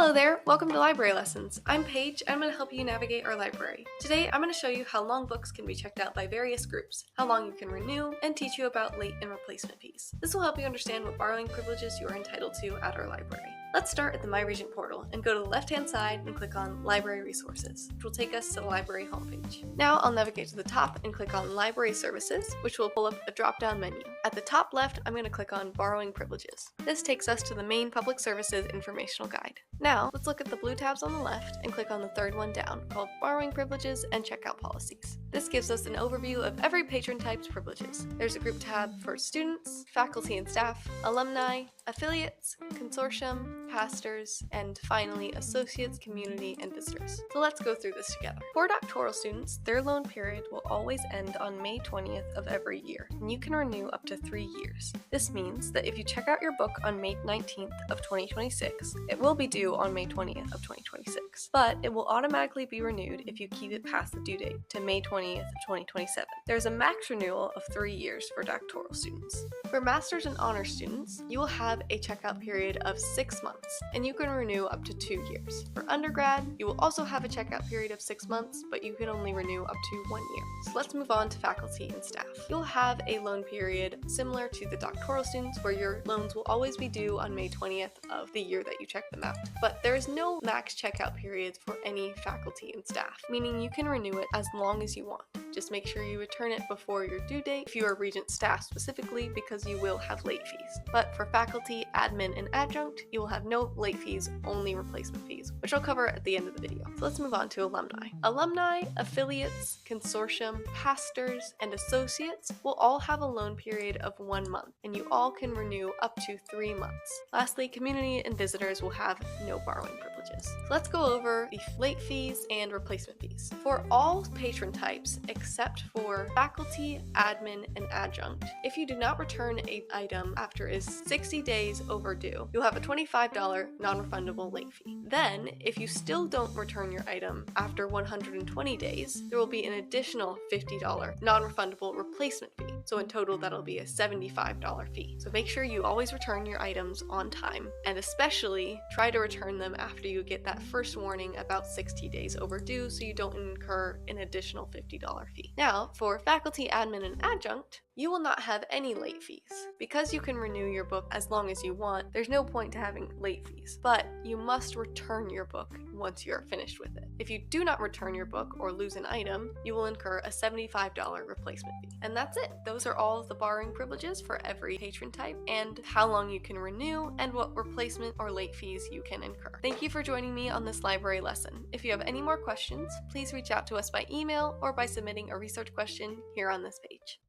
Hello there, welcome to Library Lessons. I'm Paige, and I'm going to help you navigate our library. Today, I'm going to show you how long books can be checked out by various groups, how long you can renew, and teach you about late and replacement fees. This will help you understand what borrowing privileges you are entitled to at our library. Let's start at the My Regent portal and go to the left-hand side and click on Library Resources, which will take us to the library homepage. Now I'll navigate to the top and click on Library Services, which will pull up a drop-down menu. At the top left, I'm going to click on Borrowing Privileges. This takes us to the main Public Services Informational Guide. Now, let's look at the blue tabs on the left and click on the third one down, called Borrowing Privileges and Checkout Policies. This gives us an overview of every patron type's privileges. There's a group tab for students, faculty and staff, alumni, affiliates, consortium, pastors, and finally, associates, community, and visitors. So let's go through this together. For doctoral students, their loan period will always end on May 20th of every year, and you can renew up to 3 years. This means that if you check out your book on May 19th of 2026, it will be due on May 20th of 2026, but it will automatically be renewed if you keep it past the due date to May 20th of 2027. There's a max renewal of 3 years for doctoral students. For master's and honors students, you will have a checkout period of 6 months, and you can renew up to 2 years. For undergrad, you will also have a checkout period of 6 months, but you can only renew up to 1 year. So let's move on to faculty and staff. You'll have a loan period similar to the doctoral students, where your loans will always be due on May 20th of the year that you check them out. But there is no max checkout periods for any faculty and staff, meaning you can renew it as long as you want. Just make sure you return it before your due date if you are Regent staff specifically, because you will have late fees. But for faculty, admin, and adjunct, you will have no late fees, only replacement fees, which I'll cover at the end of the video. So let's move on to alumni. Alumni, affiliates, consortium, pastors, and associates will all have a loan period of 1 month, and you all can renew up to 3 months. Lastly, community and visitors will have no borrowing privileges. So let's go over the late fees and replacement fees. For all patron types, except for faculty, admin, and adjunct, if you do not return an item after is 60 days overdue, you'll have a $25 non-refundable late fee. Then, if you still don't return your item after 120 days, there will be an additional $50 non-refundable replacement fee. So in total, that'll be a $75 fee. So make sure you always return your items on time, and especially try to return them after you get that first warning about 60 days overdue, so you don't incur an additional $50 fee. Now, for faculty, admin, and adjunct, you will not have any late fees. Because you can renew your book as long as you want, there's no point to having late fees, but you must return your book once you're finished with it. If you do not return your book or lose an item, you will incur a $75 replacement fee. And that's it. Those are all of the borrowing privileges for every patron type, and how long you can renew, and what replacement or late fees you can incur. Thank you for joining me on this library lesson. If you have any more questions, please reach out to us by email or by submitting a research question here on this page.